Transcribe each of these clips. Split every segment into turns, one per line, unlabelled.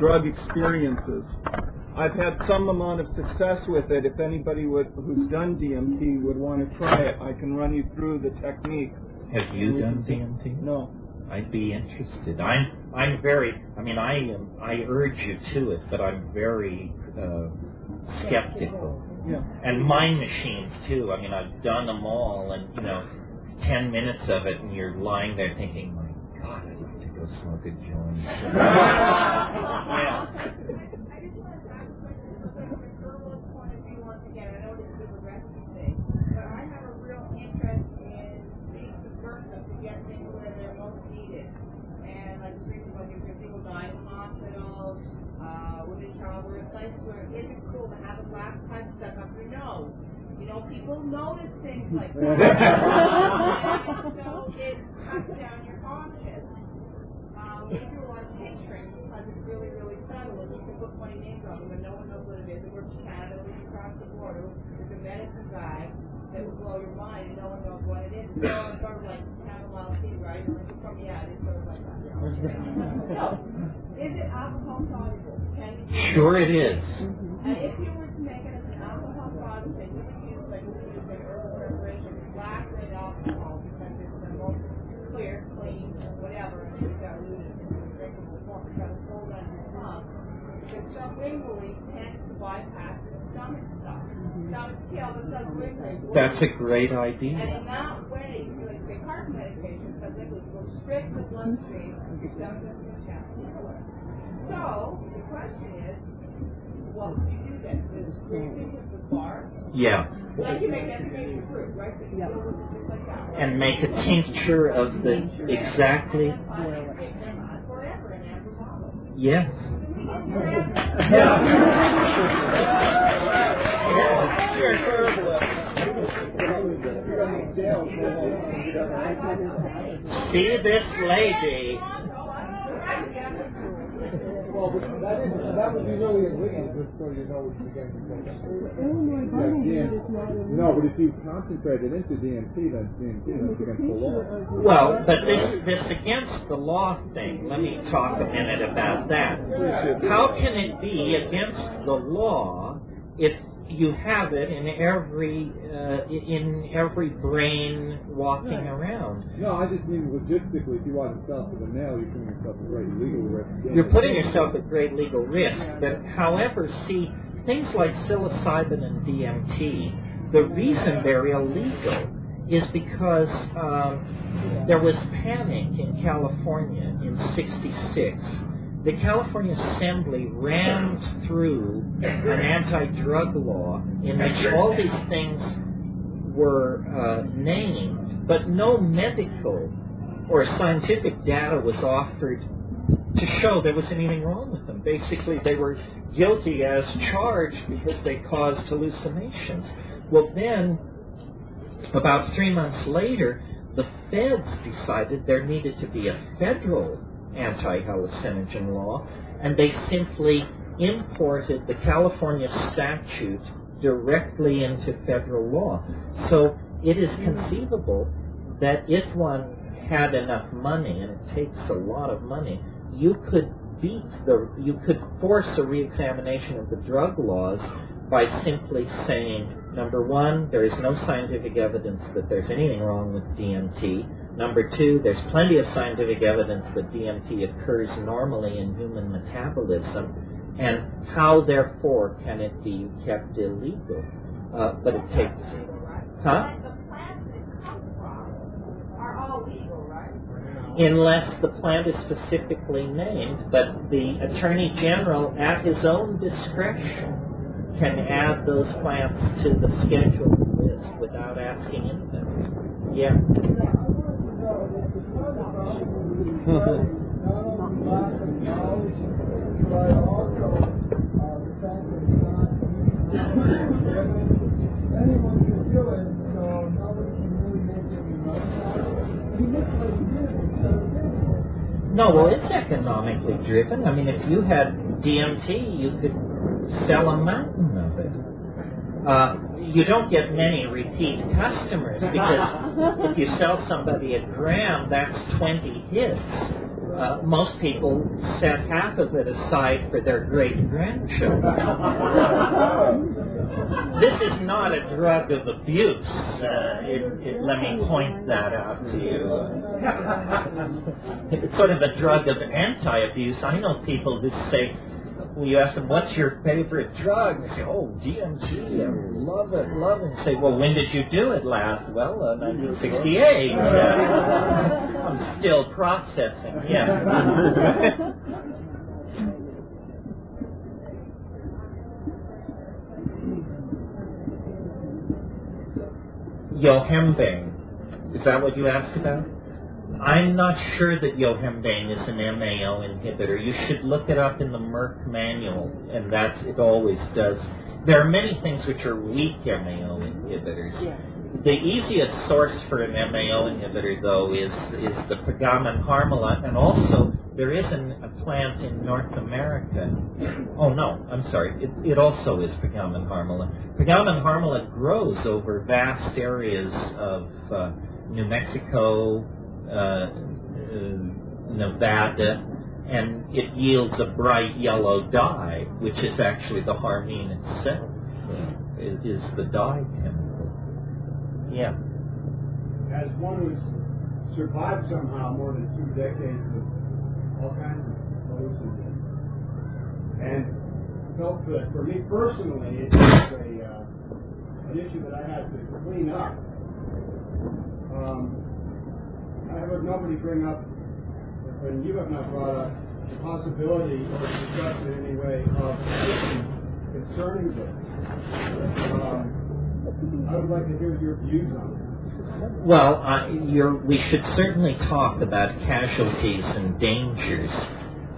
drug experiences. I've had some amount of success with it. If anybody who's done DMT would want to try it, I can run you through the technique.
Have you done DMT?
No.
I'd be interested. I'm very, I mean, I urge you to it, but I'm very skeptical.
Yeah.
And mind machines too. I mean, I've done them all, and 10 minutes of it, and you're lying there thinking, my God, I'd like to go smoke a joint. Yeah.
People notice things like that. So it cuts down your conscience. We do a lot of picturing because it's really, really subtle, and you can put 20 names on them and no one knows what it is. And we're from Canada, we across the border. There's a medicine guy that will blow your mind and no one knows what it is. It's sort of like chamomile tea, right? Or it's from it's sort of like that. So, is it alcohol soluble?
Sure it is.
And if you were to make it as an alcohol soluble, then you would use like herbal preparation, black red alcohol, because it's the most clear, clean, whatever, and it's diluted into a drinkable form. It's got a hold on your tongue. Because sublingually tends to bypass the stomach stuff. Stomach kill, but sublingually works.
That's a great idea.
And in that way, like say heart medication, sublingually goes straight to the bloodstream, your stomach doesn't get a chance to kill it. So, the question is, what would you do then? Is scraping with the bar?
Yeah.
Like you make everything fruit, right? So you deal with it just like that.
And make a tincture of the exactly.
Forever in amber bottle.
Yes. See this lady.
Well, that would be really illegal, just so you know what you're getting into. No, but if you concentrate it into DMT, then DMT is against the law.
Well, but this against the law thing, let me talk a minute about that. How can it be against the law if you have it in every brain walking around?
No, I just mean logistically, if you want to sell to the mail, you're putting yourself at great legal risk.
You're putting yourself at great legal risk. But however, see, things like psilocybin and DMT, the reason they're illegal is because there was panic in California in '66. The California Assembly rammed through an anti-drug law in which all these things were named, but no medical or scientific data was offered to show there was anything wrong with them. Basically, they were guilty as charged because they caused hallucinations. Well, then, about 3 months later, the feds decided there needed to be a federal anti-hallucinogen law, and they simply imported the California statute directly into federal law. So it is conceivable that if one had enough money, and it takes a lot of money, you could force a reexamination of the drug laws by simply saying, number one, there is no scientific evidence that there's anything wrong with DMT. Number two, there's plenty of scientific evidence that DMT occurs normally in human metabolism, and how, therefore, can it be kept illegal? But it takes... Huh?
The plants that it comes from are all legal, right?
Unless the plant is specifically named, but the Attorney General, at his own discretion, can add those plants to the scheduled list without asking anybody. Yeah. No, well, it's economically driven. I mean, if you had DMT, you could sell a mountain of it. You don't get many repeat customers because if you sell somebody a gram, that's 20 hits. most people set half of it aside for their great-grandchildren. This is not a drug of abuse. Let me point that out to you. It's sort of a drug of anti-abuse. I know people who say, when you ask them, what's your favorite drug? They say, oh, DMT, I love it, love it. And say, well, when did you do it last? Well, 1968. I'm still processing, yeah. Yohembane, is that what you asked about? I'm not sure that yohembane is an MAO inhibitor. You should look it up in the Merck manual, and it always does. There are many things which are weak MAO inhibitors. Yeah. The easiest source for an MAO inhibitor, though, is the Pagaman harmala, and also there is a plant in North America. Oh, no, I'm sorry. It also is Pagaman harmala. Pagaman harmala grows over vast areas of New Mexico, Nevada, and it yields a bright yellow dye, which is actually the harmine itself, is the dye chemical. Yeah.
As one who's survived somehow more than 2 decades of all kinds of hallucinogens, and felt that for me personally, it was an issue that I had to clean up. I have heard nobody bring up, and you have not brought up, the possibility or discussed in any way of concerning this. I would like to hear your views on that.
Well, we should certainly talk about casualties and dangers.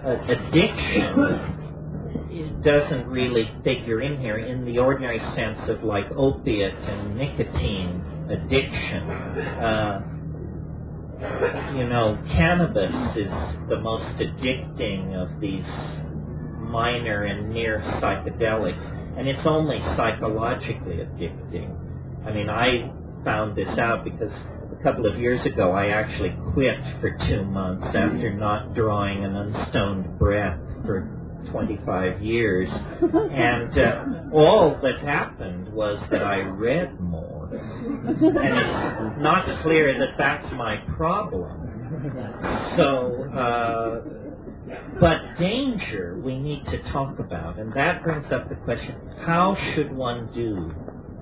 Addiction doesn't really figure in here in the ordinary sense of like opiate and nicotine addiction. Cannabis is the most addicting of these minor and near psychedelics, and it's only psychologically addicting. I mean, I found this out because a couple of years ago I actually quit for 2 months after not drawing an unstoned breath for 25 years, and all that happened was that I read more. And it's not clear that that's my problem. So, but danger we need to talk about, and that brings up the question, how should one do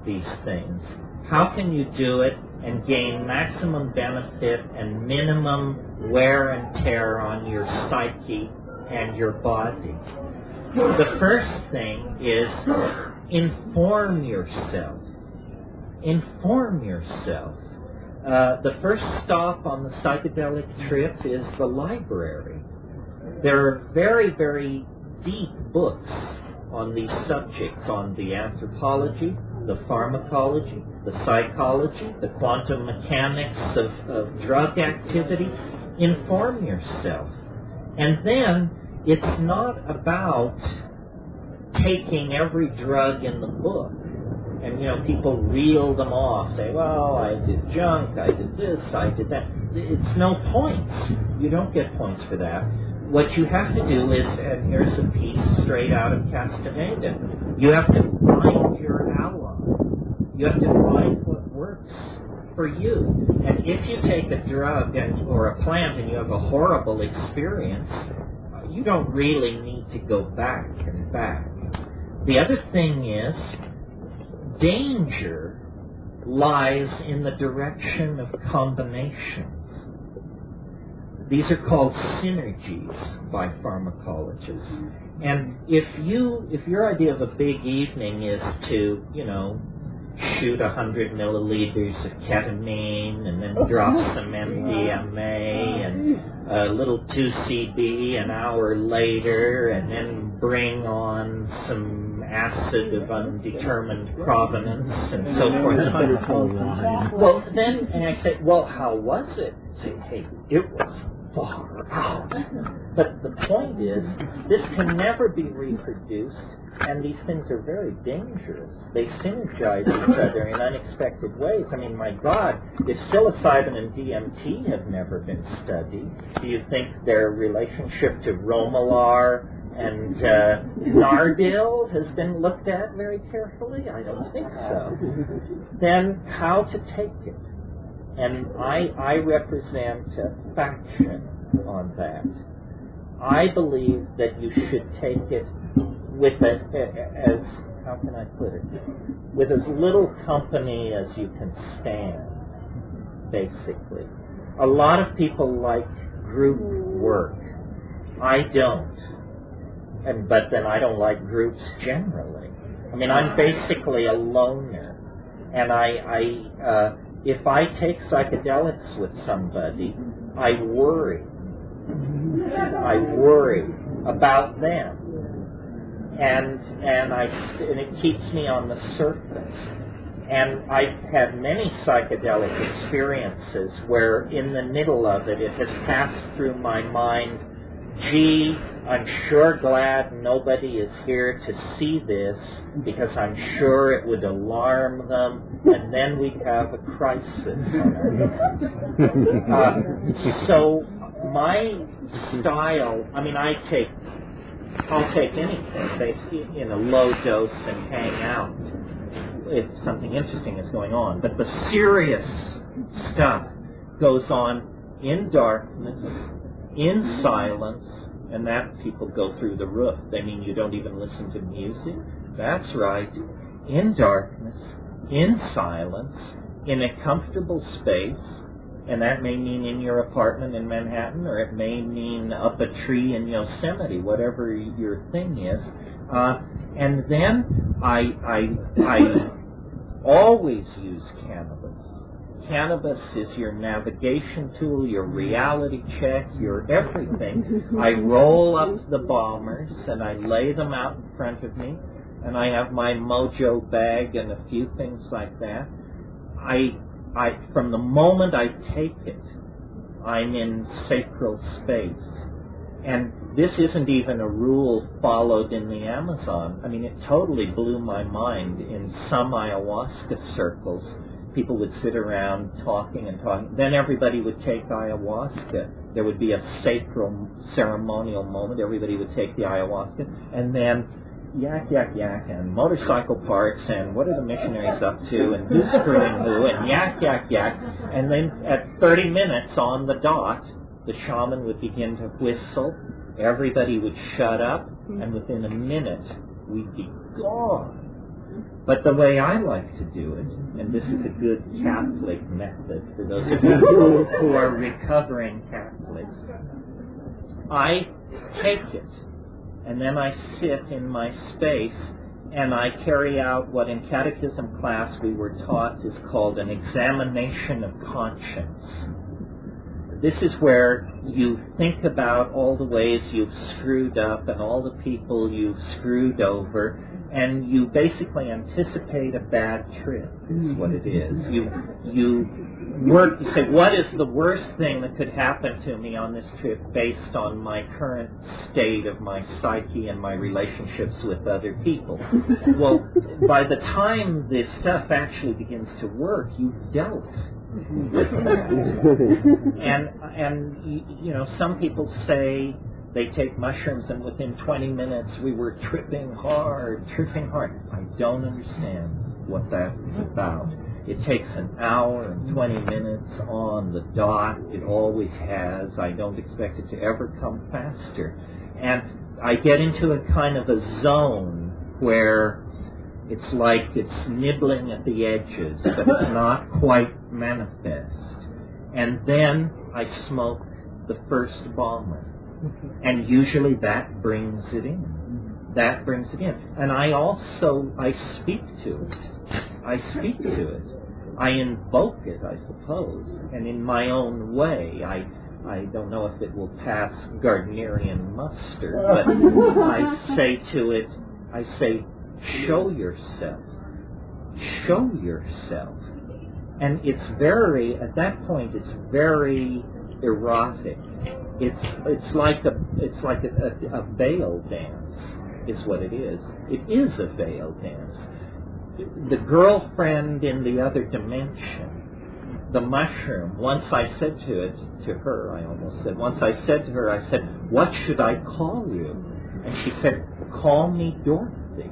these things? How can you do it and gain maximum benefit and minimum wear and tear on your psyche and your body? The first thing is inform yourself. Inform yourself. The first stop on the psychedelic trip is the library. There are very, very deep books on these subjects, on the anthropology, the pharmacology, the psychology, the quantum mechanics of drug activity. Inform yourself. And then it's not about taking every drug in the book. And, people reel them off, say, well, I did junk, I did this, I did that. It's no points. You don't get points for that. What you have to do is, and here's a piece straight out of Castaneda, you have to find your ally. You have to find what works for you. And if you take a drug or a plant and you have a horrible experience, you don't really need to go back and back. The other thing is, danger lies in the direction of combinations. These are called synergies by pharmacologists. And if your idea of a big evening is to, shoot 100 milliliters of ketamine and then drop some MDMA and a little 2CB an hour later and then bring on some acid of undetermined provenance and so forth. Well, then, and I say, well, how was it? Say, hey, it was far out. But the point is, this can never be reproduced, and these things are very dangerous. They synergize each other in unexpected ways. I mean, my God, if psilocybin and DMT have never been studied, do you think their relationship to Romalar and Nardil has been looked at very carefully? I don't think so. Then how to take it? And I represent a faction on that. I believe that you should take it with as how can I put it? With as little company as you can stand, basically. A lot of people like group work. I don't. But then I don't like groups generally. I mean, I'm basically a loner. And if I take psychedelics with somebody, I worry. I worry about them. And it keeps me on the surface. And I've had many psychedelic experiences where in the middle of it, it has passed through my mind, gee, I'm sure glad nobody is here to see this because I'm sure it would alarm them, and then we'd have a crisis on our hands. So my style, I mean, I'll take anything basically in a low dose and hang out if something interesting is going on. But the serious stuff goes on in darkness, in silence, and that people go through the roof. They mean you don't even listen to music? That's right. In darkness, in silence, in a comfortable space, and that may mean in your apartment in Manhattan, or it may mean up a tree in Yosemite, whatever your thing is. And then I always use cannabis. Cannabis is your navigation tool, your reality check, your everything. I roll up the bombers and I lay them out in front of me, and I have my mojo bag and a few things like that. From the moment I take it, I'm in sacral space. And this isn't even a rule followed in the Amazon. I mean, it totally blew my mind. In some ayahuasca circles, people would sit around talking and talking. Then everybody would take ayahuasca. There would be a sacral ceremonial moment. Everybody would take the ayahuasca. And then yak, and motorcycle parts, and what are the missionaries up to, and who's screwing who, and yak. And then at 30 minutes on the dot, the shaman would begin to whistle. Everybody would shut up, and within a minute, we'd be gone. But the way I like to do it, and this is a good Catholic method for those of you who are recovering Catholics, I take it, and then I sit in my space, and I carry out what in catechism class we were taught is called an examination of conscience. This is where you think about all the ways you've screwed up and all the people you've screwed over, and you basically anticipate a bad trip, is what it is. You work to say, what is the worst thing that could happen to me on this trip based on my current state of my psyche and my relationships with other people? Well, by the time this stuff actually begins to work, you've dealt with that. And you know, some people say they take mushrooms and within 20 minutes we were tripping hard. I don't understand what that is about. It takes an hour and 20 minutes on the dot. It always has. I don't expect it to ever come faster. And I get into a kind of a zone where it's like it's nibbling at the edges, but it's not quite manifest. And then I smoke the first bomber. And usually that brings it in. And I speak to it. I invoke it, I suppose. And in my own way, I don't know if it will pass Gardnerian muster, but I say to it, show yourself. And it's very, at that point, it's very erotic. It's like a veil dance is what it is. It is a veil dance. The girlfriend in the other dimension, the mushroom, once I said to her, I said, what should I call you? And she said, call me Dorothy.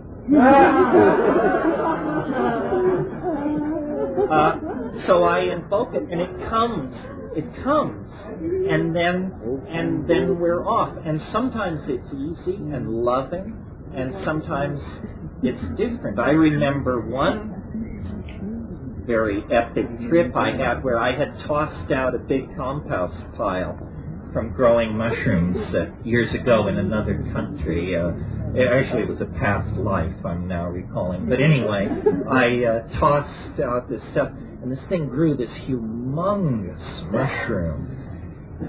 So I invoke it, and it comes, and then we're off. And sometimes it's easy and loving, and sometimes it's different. I remember one very epic trip I had where I had tossed out a big compost pile from growing mushrooms years ago in another country. Actually, it was a past life, I'm now recalling. But anyway, I tossed out this stuff, and this thing grew, this humongous mushroom.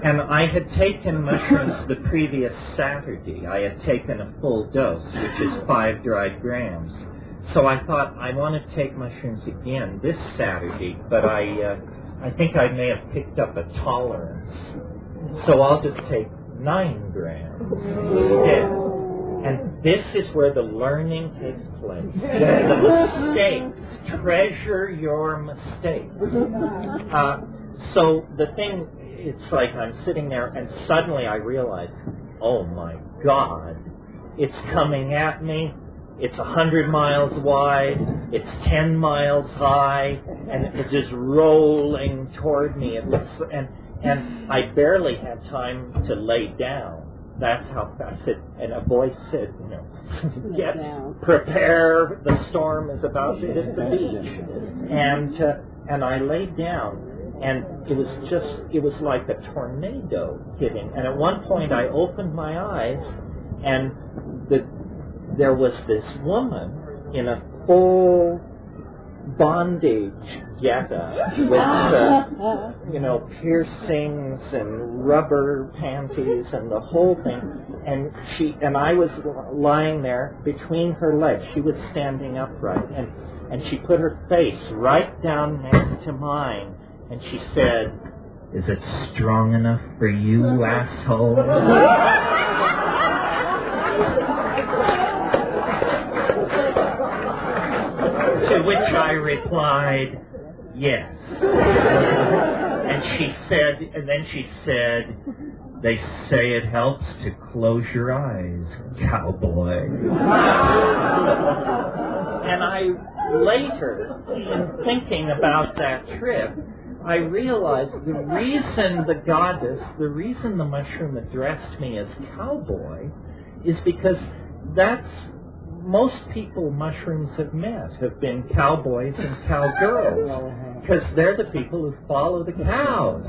And I had taken mushrooms the previous Saturday. I had taken a full dose, which is 5 dried grams. So I thought, I want to take mushrooms again this Saturday, but I think I may have picked up a tolerance. So I'll just take 9 grams instead. And this is where the learning takes place. The mistakes. Treasure your mistakes. So the thing, it's like I'm sitting there and suddenly I realize, oh my God, it's coming at me. It's 100 miles wide, it's 10 miles high, and it's just rolling toward me. It looks, and I barely had time to lay down. That's how fast it, and a voice said, you know, prepare, the storm is about to hit the beach. And I laid down, and it was like a tornado hitting. And at one point I opened my eyes, and there was this woman in a full bondage getup with, piercings and rubber panties and the whole thing. And I was lying there between her legs. She was standing upright, and she put her face right down next to mine, and she said, "Is it strong enough for you, asshole?" To which I replied, yes. And then she said, "They say it helps to close your eyes, cowboy." And I later, in thinking about that trip, I realized the reason the mushroom addressed me as cowboy is because that's most people mushrooms have met have been cowboys and cowgirls, because they're the people who follow the cows.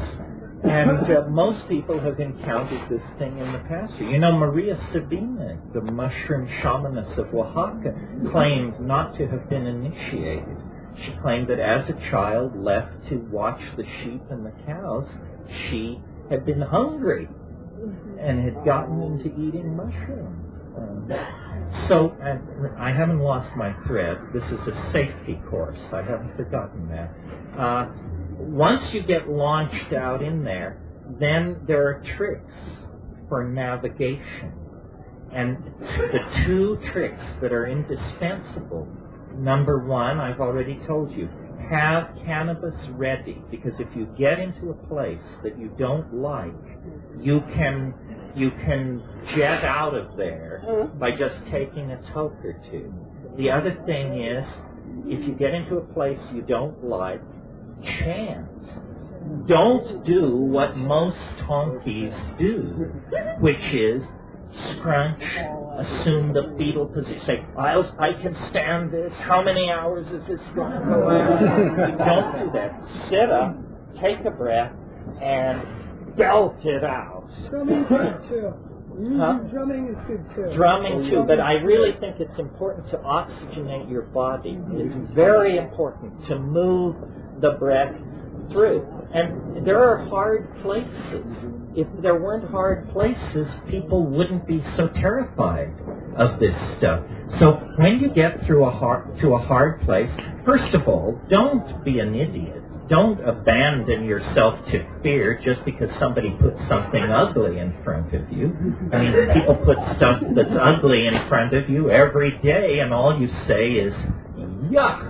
And most people have encountered this thing in the past. Maria Sabina, the mushroom shamaness of Oaxaca, claimed not to have been initiated. She claimed that as a child left to watch the sheep and the cows, she had been hungry and had gotten into eating mushrooms. So I haven't lost my thread. This is a safety course. I haven't forgotten that. Once you get launched out in there, then there are tricks for navigation. And the 2 tricks that are indispensable, number 1, I've already told you, have cannabis ready, because if you get into a place that you don't like, you can jet out of there by just taking a toke or 2. The other thing is, if you get into a place you don't like, chant. Don't do what most honkies do, which is scrunch, assume the fetal position, say, I can stand this, how many hours is this going to go on? Don't do that. Sit up, take a breath, and belt it out.
Drumming is good too. Drumming is good too.
Drumming too, but I really think it's important to oxygenate your body. It's very important to move the breath through. And there are hard places. If there weren't hard places, people wouldn't be so terrified of this stuff. So when you get through to a hard place, first of all, don't be an idiot. don't abandon yourself to fear just because somebody puts something ugly in front of you. I mean, people put stuff that's ugly in front of you every day, and all you say is, yuck.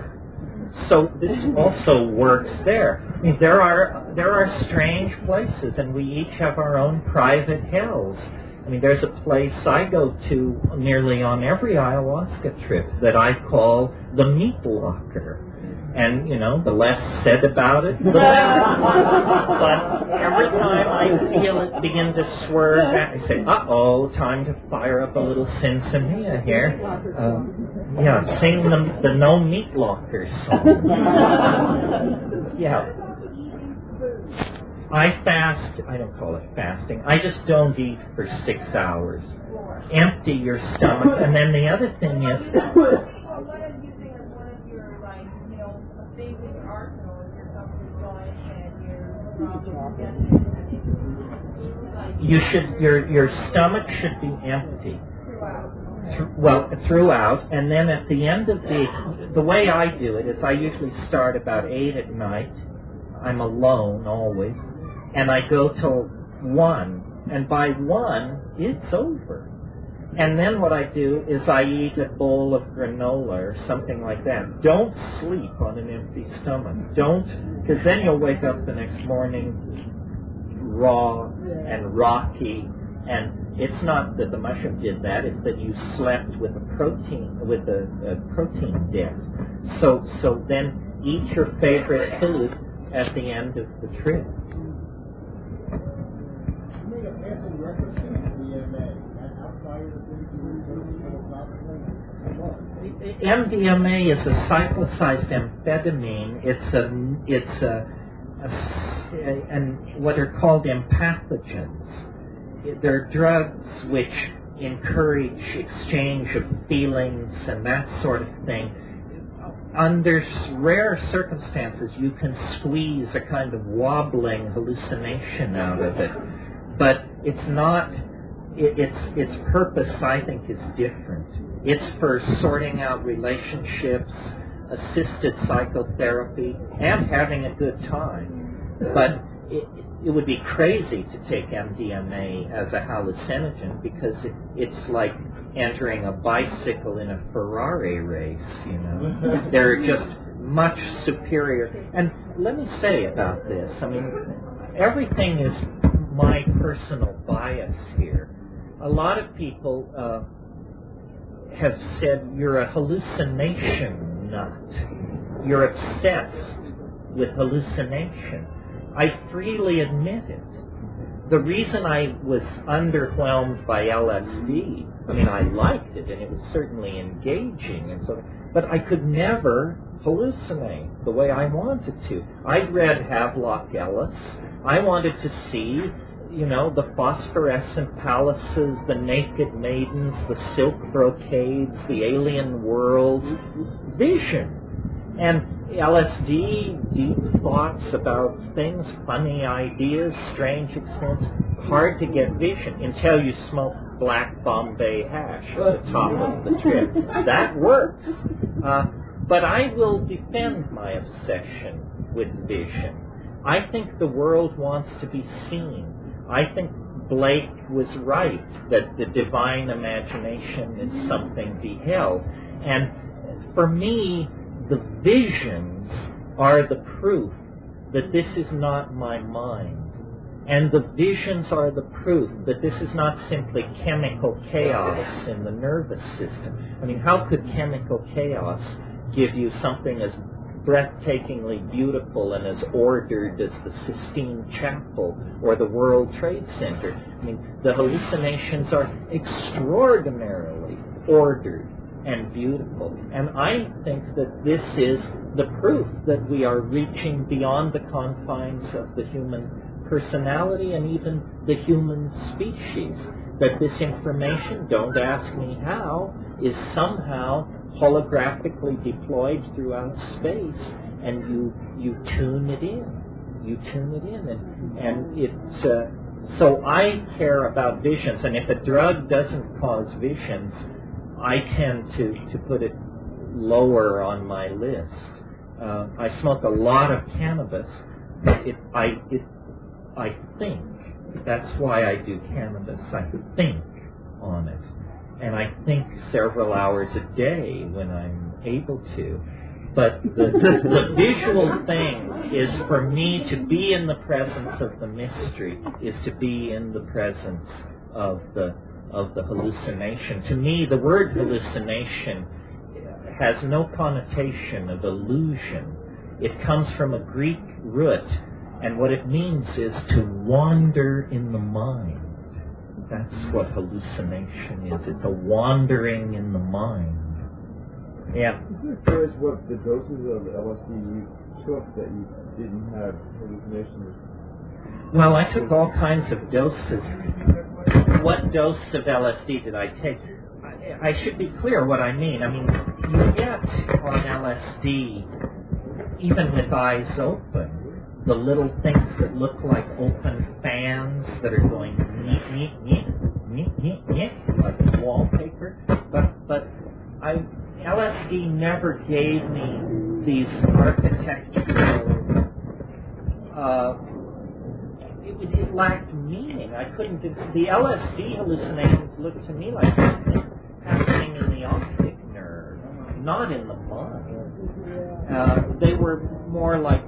So this also works there. I mean, there are strange places, and we each have our own private hells. I mean, there's a place I go to nearly on every ayahuasca trip that I call the meat locker. And, you know, the less said about it, the better. But every time I feel it begin to swerve, I say, uh-oh, time to fire up a little sinsemilla here. Yeah, sing the No Meat Locker song. Yeah. I fast, I don't call it fasting, I just don't eat for 6 hours. Empty your stomach, and then the other thing is,
What are you using as one of your, like, you know, things in your arsenal if you're something going and you're
your stomach should be empty. Throughout, and then at the end of the way I do it is I usually start about 8 at night. I'm alone always, and I go till 1, and by 1 it's over. And then what I do is I eat a bowl of granola or something like that. Don't sleep on an empty stomach. Don't, because then you'll wake up the next morning raw and rocky. And it's not that the mushroom did that; it's that you slept with a protein debt. So then eat your favorite food at the end of the trip. MDMA is a cyclicized amphetamine. It's what are called empathogens. They're drugs which encourage exchange of feelings and that sort of thing. Under rare circumstances, you can squeeze a kind of wobbling hallucination out of it, but it's not. Its purpose, I think, is different. It's for sorting out relationships, assisted psychotherapy, and having a good time. But it would be crazy to take MDMA as a hallucinogen because it's like entering a bicycle in a Ferrari race, you know. They're just much superior. And let me say about this, I mean, everything is my personal bias here. A lot of people have said you're a hallucination nut. You're obsessed with hallucination. I freely admit it. The reason I was underwhelmed by LSD, I mean, I liked it and it was certainly engaging and so, but I could never hallucinate the way I wanted to. I'd read Havelock Ellis. I wanted to see, you know, the phosphorescent palaces, the naked maidens, the silk brocades, the alien world, vision. And LSD, deep thoughts about things, funny ideas, strange experiences, hard to get vision until you smoke black Bombay hash at the top of the trip. That works. But I will defend my obsession with vision. I think the world wants to be seen. I think Blake was right that the divine imagination is something beheld. And for me, the visions are the proof that this is not my mind. And the visions are the proof that this is not simply chemical chaos in the nervous system. I mean, how could chemical chaos give you something as breathtakingly beautiful and as ordered as the Sistine Chapel or the World Trade Center? I mean, the hallucinations are extraordinarily ordered and beautiful. And I think that this is the proof that we are reaching beyond the confines of the human personality and even the human species. That this information, don't ask me how, is somehow holographically deployed throughout space, and you tune it in. You tune it in, and it's so I care about visions, and if a drug doesn't cause visions, I tend to put it lower on my list. I smoke a lot of cannabis. I think that's why I do cannabis. I think on it, and I think several hours a day when I'm able to. But the visual thing is for me to be in the presence of the mystery, is to be in the presence of the hallucination. To me, the word hallucination has no connotation of illusion. It comes from a Greek root, and what it means is to wander in the mind. That's what hallucination is. It's a wandering in the mind. Yeah.
I'm curious what the doses of LSD you took that you didn't have hallucinations.
Well, I took all kinds of doses. What dose of LSD did I take? I should be clear what I mean. I mean, you get on LSD, even with eyes open, the little things that look like open fans that are going neat, neat, neat, neat, neat, neat, like wallpaper. But LSD never gave me these architectural. It lacked meaning. I couldn't. The LSD hallucinations looked to me like something happening in the optic nerve, not in the mind. They were more like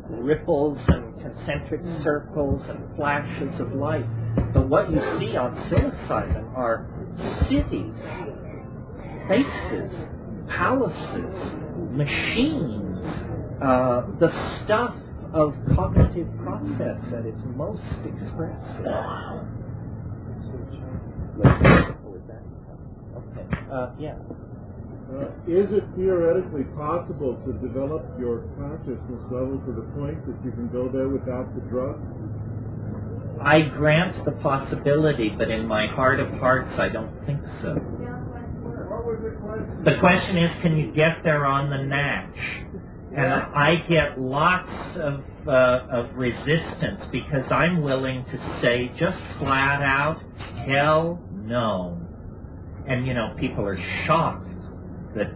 ripples and concentric circles and flashes of light. But what you see on psilocybin are cities, faces, palaces, machines, the stuff of cognitive process at its most expressive. Okay. Yeah.
Is it theoretically possible to develop your consciousness level to the point that you can go there without the drug?
I grant the possibility, but in my heart of hearts, I don't think so. The question is, can you get there on the natch? And I get lots of resistance because I'm willing to say just flat out, hell no. And people are shocked that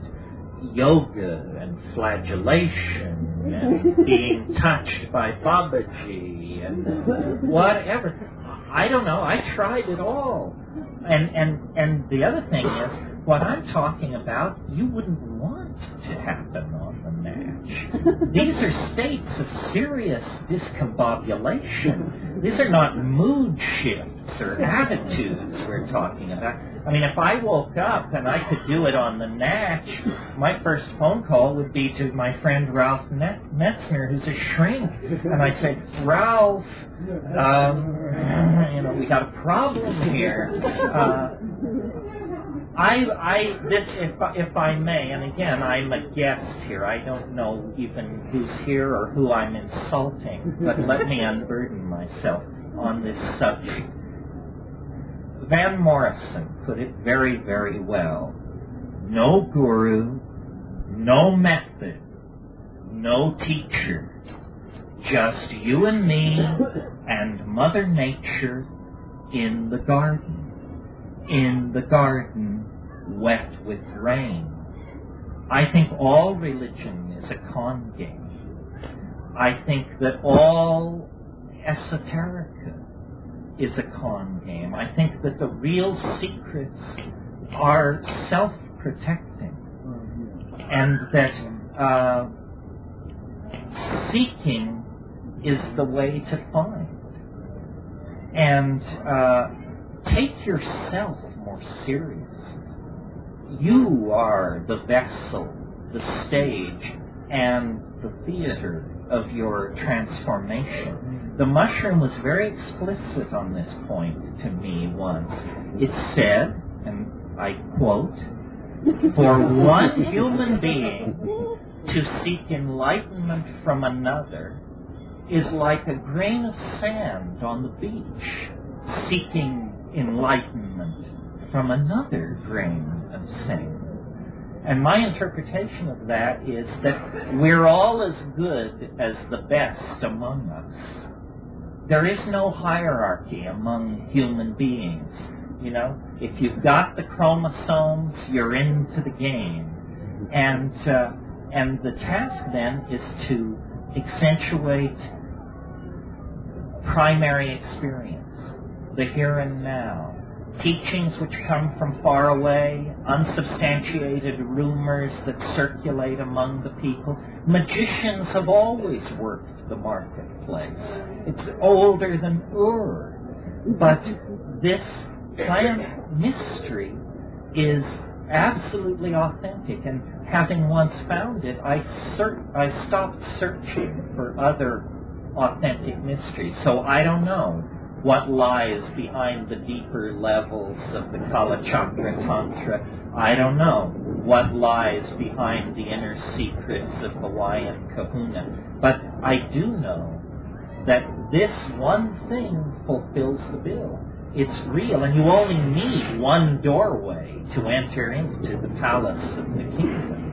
yoga and flagellation and being touched by Babaji and whatever. I don't know. I tried it all. And the other thing is, what I'm talking about, you wouldn't want to happen on the match. These are states of serious discombobulation. These are not mood shifts or attitudes we're talking about. I mean, if I woke up and I could do it on the natch, my first phone call would be to my friend Ralph Metzner, who's a shrink. And I'd say, Ralph, we got a problem here. If I may, and again, I'm a guest here. I don't know even who's here or who I'm insulting, but let me unburden myself on this subject. Van Morrison put it very, very well. No guru, no method, no teacher, just you and me and Mother Nature in the garden. In the garden, wet with rain. I think all religion is a con game. I think that all esoterica is a con game. I think that the real secrets are self-protecting, and that seeking is the way to find. And take yourself more seriously. You are the vessel, the stage, and the theater of your transformation. The mushroom was very explicit on this point to me once. It said, and I quote, "For one human being to seek enlightenment from another is like a grain of sand on the beach seeking enlightenment from another grain of sand." And my interpretation of that is that we're all as good as the best among us. There is no hierarchy among human beings. If you've got the chromosomes, you're into the game. And And the task then is to accentuate primary experience, the here and now, teachings which come from far away, unsubstantiated rumors that circulate among the people. Magicians have always worked the marketplace. It's older than Ur. But this plant mystery is absolutely authentic, and having once found it, I stopped searching for other authentic mysteries. So I don't know what lies behind the deeper levels of the Kala Chakra Tantra. I don't know what lies behind the inner secrets of Hawaiian Kahuna. But I do know that this one thing fulfills the bill. It's real, and you only need one doorway to enter into the palace of the kingdom.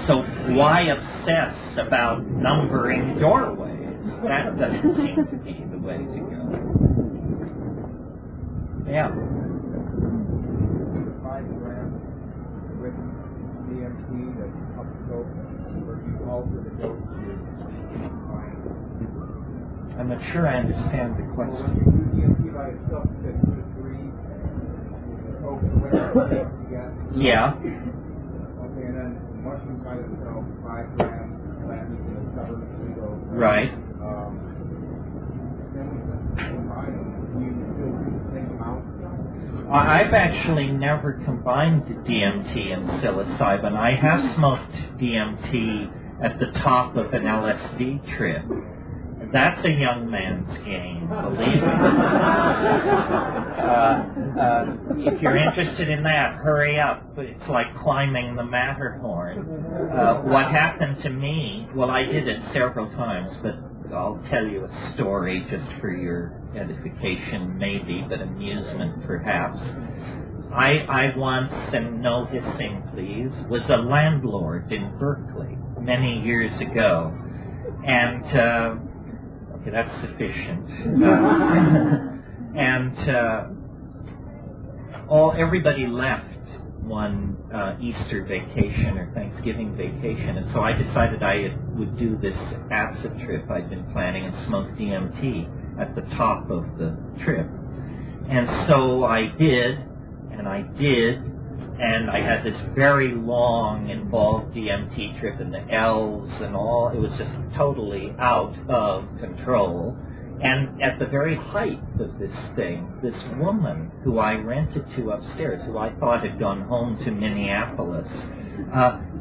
So why obsess about numbering doorways? That doesn't seem to be the way to go. Yeah.
5 grams with DMT that's up scope, where you alter the dosage.
I'm not sure I understand the
Well,
question.
when you do DMT by itself, you get 2 to 3 coke or whatever you get.
Yeah.
Okay, and then mushroom by itself, 5 grams, that you can cover the kilo.
Right.
Then we can combine them. You still do the same amount.
I've actually never combined DMT and psilocybin. I have smoked DMT at the top of an LSD trip. That's a young man's game, believe me. If you're interested in that, hurry up. It's like climbing the Matterhorn. What happened to me, well, I did it several times, but I'll tell you a story just for your edification, maybe, but amusement perhaps. I once, and no hissing please, was a landlord in Berkeley many years ago. And okay, that's sufficient. Everybody left one Easter vacation or Thanksgiving vacation, and so I decided I would do this acid trip I'd been planning and smoke DMT at the top of the trip. And so I did, and I had this very long, involved DMT trip, and the elves and all. It was just totally out of control. And at the very height of this thing, this woman who I rented to upstairs, who I thought had gone home to Minneapolis,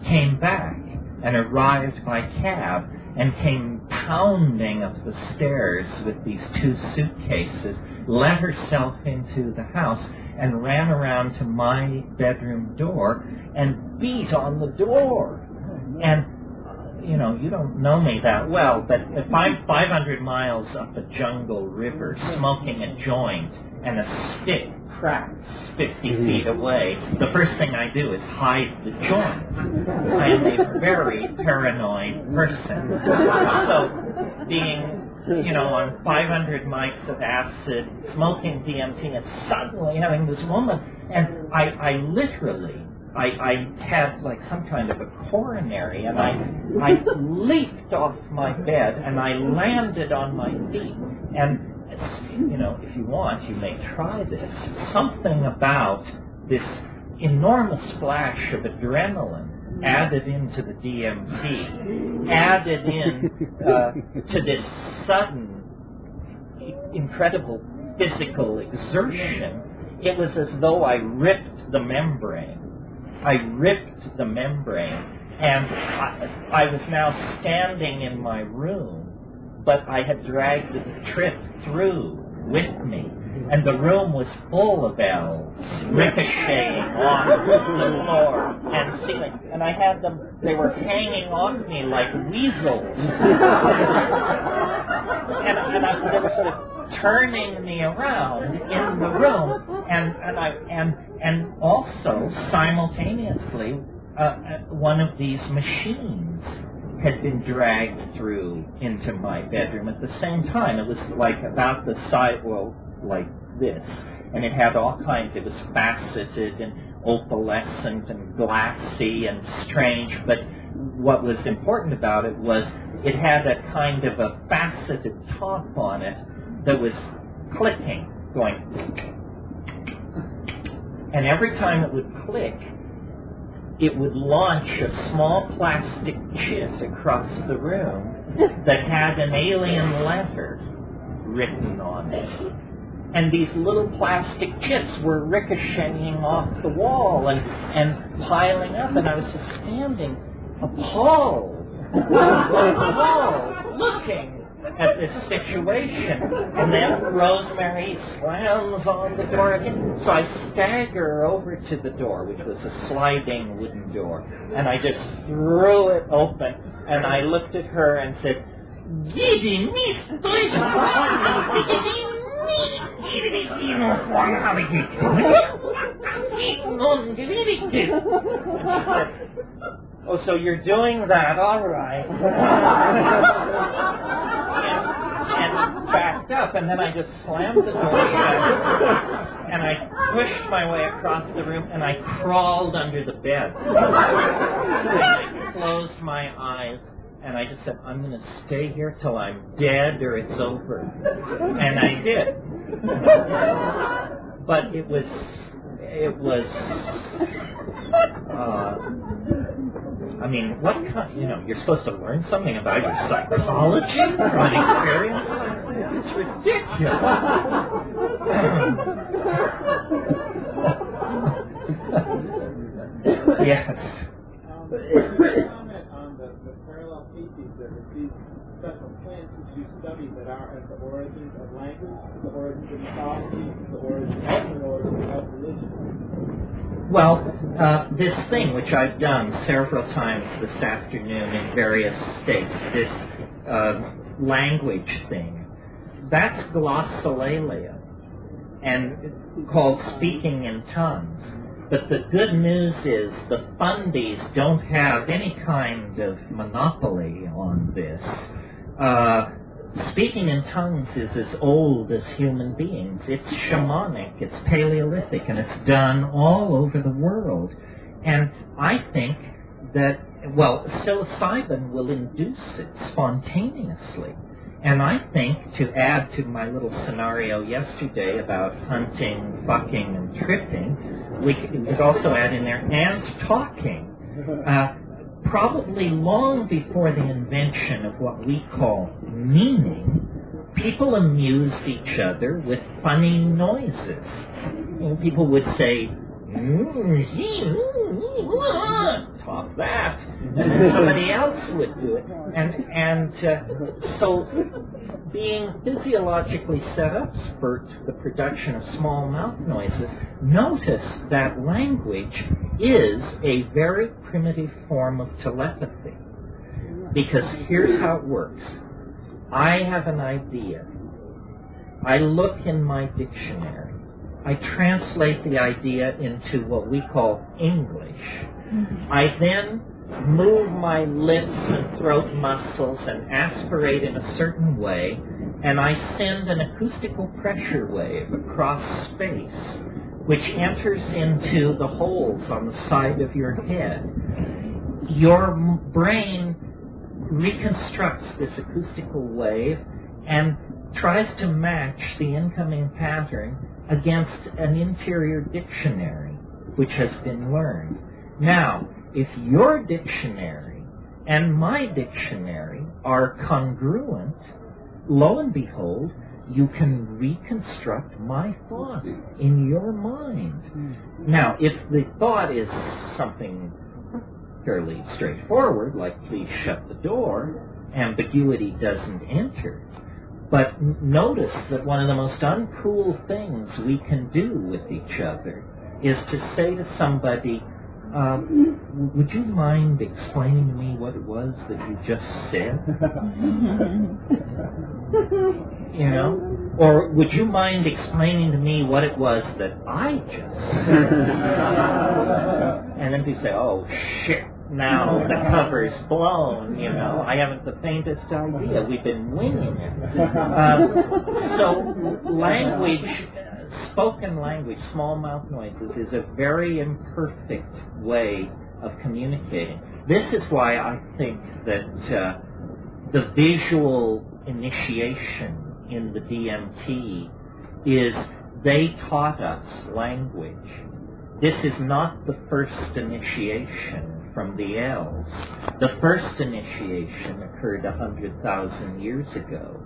came back and arrived by cab and came pounding up the stairs with these 2 suitcases, let herself into the house, and ran around to my bedroom door and beat on the door. And, you know, you don't know me that well, but if I'm 500 miles up a jungle river smoking a joint and a stick cracks 50 feet away, the first thing I do is hide the joint. I am a very paranoid person. So being, you know, on 500 mics of acid, smoking DMT, and suddenly having this woman, and I literally had like some kind of a coronary, and I leaped off my bed, and I landed on my feet, and, you know, if you want, you may try this. Something about this enormous flash of adrenaline added into the DMT, added in to this sudden, incredible physical exertion. It was as though I ripped the membrane. And I was now standing in my room, but I had dragged the trip through with me. And the room was full of elves, ricocheting off the floor and ceiling. And I had them, they were hanging off me like weasels. and they were sort of turning me around in the room. And also, simultaneously, one of these machines had been dragged through into my bedroom at the same time. It was like about the size, well, like this, and it had all kinds, it was faceted, and opalescent and glassy and strange, but what was important about it was it had a kind of a faceted top on it that was clicking, going. And every time it would click, it would launch a small plastic chip across the room that had an alien letter written on it. And these little plastic chips were ricocheting off the wall and piling up, and I was just standing appalled, looking at this situation. And then Rosemary slams on the door again. So I stagger over to the door, which was a sliding wooden door, and I just threw it open, and I looked at her and said, "Gidi, Miss Oh, so you're doing that, all right." and backed up, and then I just slammed the door shut, and I pushed my way across the room, and I crawled under the bed. And I closed my eyes, and I just said, "I'm going to stay here till I'm dead or it's over." And I did. But it was I mean, what kind, you're supposed to learn something about your psychology from an experience. It's ridiculous. Yes.
Comment on the parallel species that these special plants that you study that are at the origins of language, the origins of mythology, the origins of religion.
Well, this thing, which I've done several times this afternoon in various states, this language thing, that's glossolalia, and called speaking in tongues. But the good news is the fundies don't have any kind of monopoly on this. Speaking in tongues is as old as human beings. It's shamanic, it's Paleolithic, and it's done all over the world. And I think that, psilocybin will induce it spontaneously. And I think, to add to my little scenario yesterday about hunting, fucking, and tripping, we could also add in there, and talking. Probably long before the invention of what we call meaning, people amused each other with funny noises. People would say, talk that, and then somebody else would do it. So being physiologically set up for the production of small mouth noises, notice that language is a very primitive form of telepathy. Because here's how it works. I have an idea. I look in my dictionary. I translate the idea into what we call English. I then move my lips and throat muscles and aspirate in a certain way, and I send an acoustical pressure wave across space, which enters into the holes on the side of your head. Your brain reconstructs this acoustical wave and tries to match the incoming pattern against an interior dictionary, which has been learned. Now, if your dictionary and my dictionary are congruent, lo and behold, you can reconstruct my thought in your mind. Now, if the thought is something fairly straightforward, like please shut the door, ambiguity doesn't enter. But notice that one of the most uncool things we can do with each other is to say to somebody, would you mind explaining to me what it was that you just said? Or would you mind explaining to me what it was that I just said? And then people say, oh, shit, now the cover's blown, I haven't the faintest idea. We've been winging it. So language spoken language, small mouth noises, is a very imperfect way of communicating. This is why I think that the visual initiation in the DMT is they taught us language. This is not the first initiation from the elves. The first initiation occurred 100,000 years ago.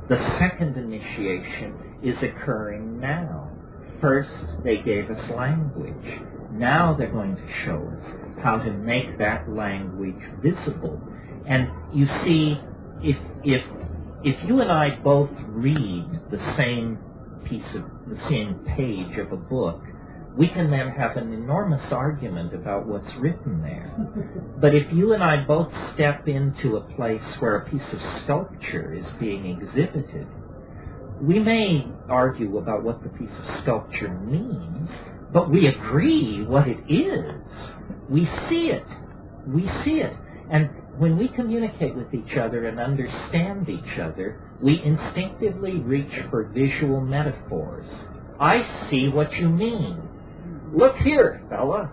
The second initiation is occurring now. First, they gave us language. Now they're going to show us how to make that language visible. And you see, if you and I both read the same page of a book, we can then have an enormous argument about what's written there. But if you and I both step into a place where a piece of sculpture is being exhibited, we may argue about what the piece of sculpture means, but we agree what it is. We see it. We see it. And when we communicate with each other and understand each other, we instinctively reach for visual metaphors. I see what you mean. Look here, fella.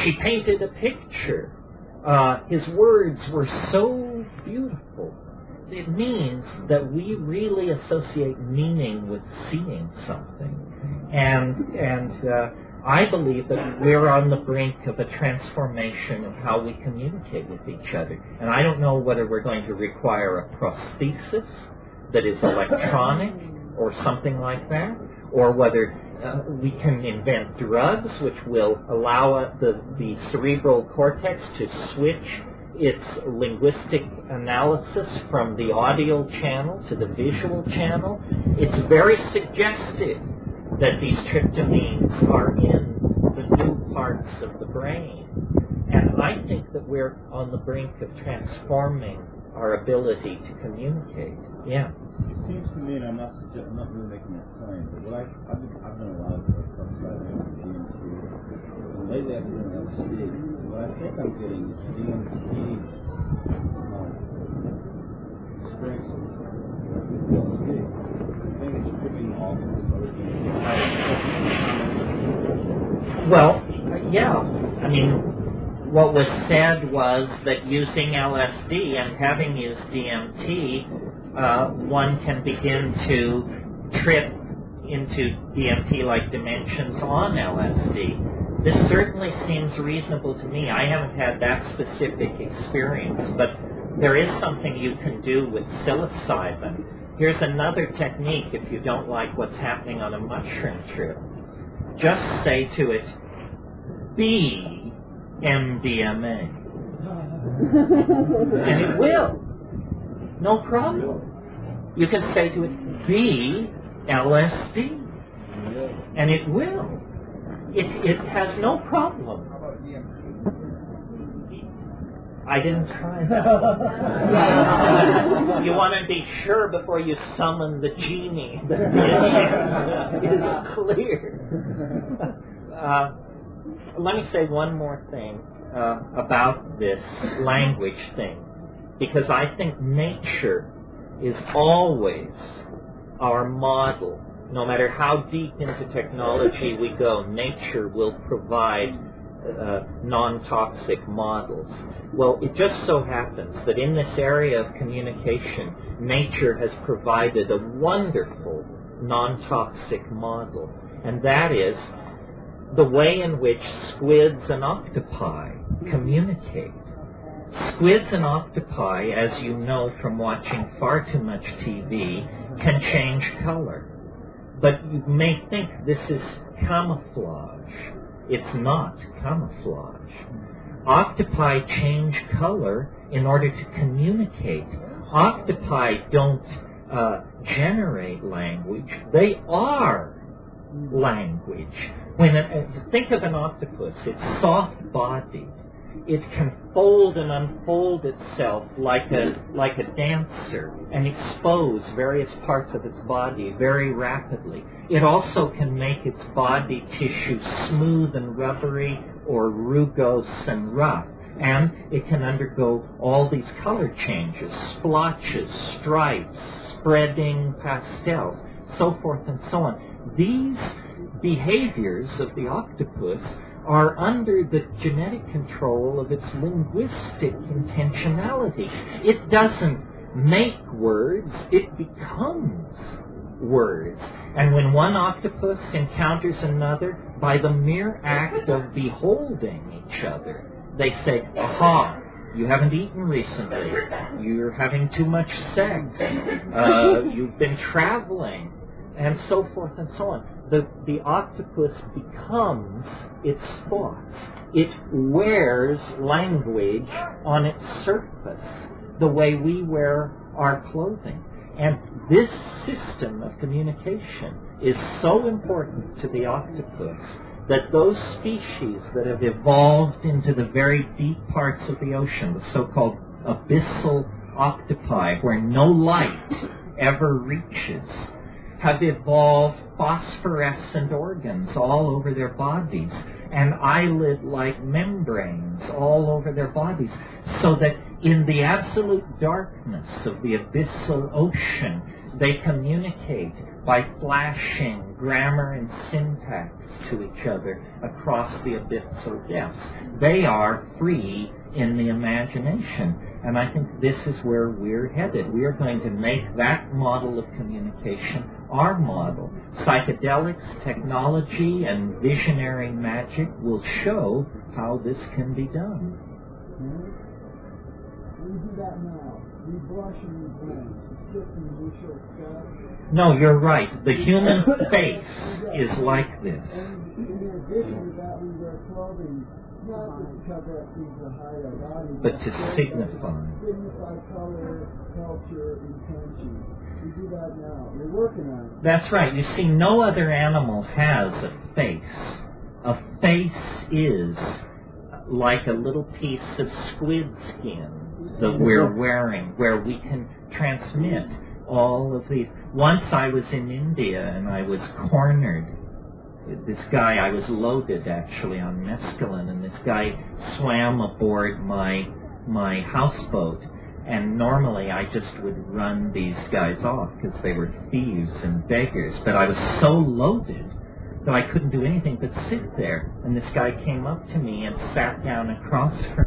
She painted a picture. His words were so beautiful. It means that we really associate meaning with seeing something. And I believe that we're on the brink of a transformation of how we communicate with each other. And I don't know whether we're going to require a prosthesis that is electronic or something like that, or whether we can invent drugs which will allow the cerebral cortex to switch its linguistic analysis from the audio channel to the visual channel. It's very suggestive that these tryptamines are in the new parts of the brain. And I think that we're on the brink of transforming our ability to communicate. Yeah.
It seems to me, and I'm not really making a claim, but what I've done a lot of Psilocybin and DMT, and lately I've been doing LSD. What I think I'm getting is DMT experiences with LSD. I think it's tripping off of this other DMT.
Well, yeah. I mean, what was said was that using LSD and having used DMT, one can begin to trip into DMT-like dimensions on LSD. This certainly seems reasonable to me. I haven't had that specific experience, but there is something you can do with psilocybin. Here's another technique if you don't like what's happening on a mushroom trip. Just say to it, be MDMA. And it will. No problem. You can say to it, be LSD. And it will. It has no problem.
How about DMT?
I didn't try that. You want to be sure before you summon the genie that the issue is clear. Let me say one more thing about this language thing, because I think nature is always our model. No matter how deep into technology we go, nature will provide non-toxic models. Well, it just so happens that in this area of communication, nature has provided a wonderful non-toxic model, and that is the way in which squids and octopi communicate. Squids and octopi, as you know from watching far too much TV, can change color. But you may think this is camouflage. It's not camouflage. Octopi change color in order to communicate. Octopi don't generate language. They are language. Think of an octopus. It's soft-bodied. It can fold and unfold itself like a dancer and expose various parts of its body very rapidly. It also can make its body tissue smooth and rubbery or rugose and rough. And it can undergo all these color changes, splotches, stripes, spreading pastels. so forth and so on. These behaviors of the octopus are under the genetic control of its linguistic intentionality. It doesn't make words, it becomes words. And when one octopus encounters another, by the mere act of beholding each other, they say, aha, you haven't eaten recently, you're having too much sex, you've been traveling, and so forth and so on. The octopus becomes its thoughts. It wears language on its surface, the way we wear our clothing. And this system of communication is so important to the octopus that those species that have evolved into the very deep parts of the ocean, the so-called abyssal octopi, where no light ever reaches, have evolved phosphorescent organs all over their bodies and eyelid-like membranes all over their bodies, so that in the absolute darkness of the abyssal ocean, they communicate by flashing grammar and syntax to each other across the abyssal depths. They are free in the imagination. And I think this is where we're headed. We are going to make that model of communication our model. Psychedelics, technology, and visionary magic will show how this can be done.
We do that now. We blush and we glance. We sit and we show scars.
No, you're right. The human face is like this.
And in addition to that, we wear clothing not just to cover up things that hide our body,
But to signify.
Signify color, culture, intention. We do that now. We're working on it.
That's right. You see, no other animal has a face. A face is like a little piece of squid skin that we're wearing, where we can transmit all of these. Once I was in India and I was cornered. This guy, I was loaded actually on mescaline, and this guy swam aboard my houseboat. And normally I just would run these guys off because they were thieves and beggars. But I was so loaded that I couldn't do anything but sit there. And this guy came up to me and sat down across from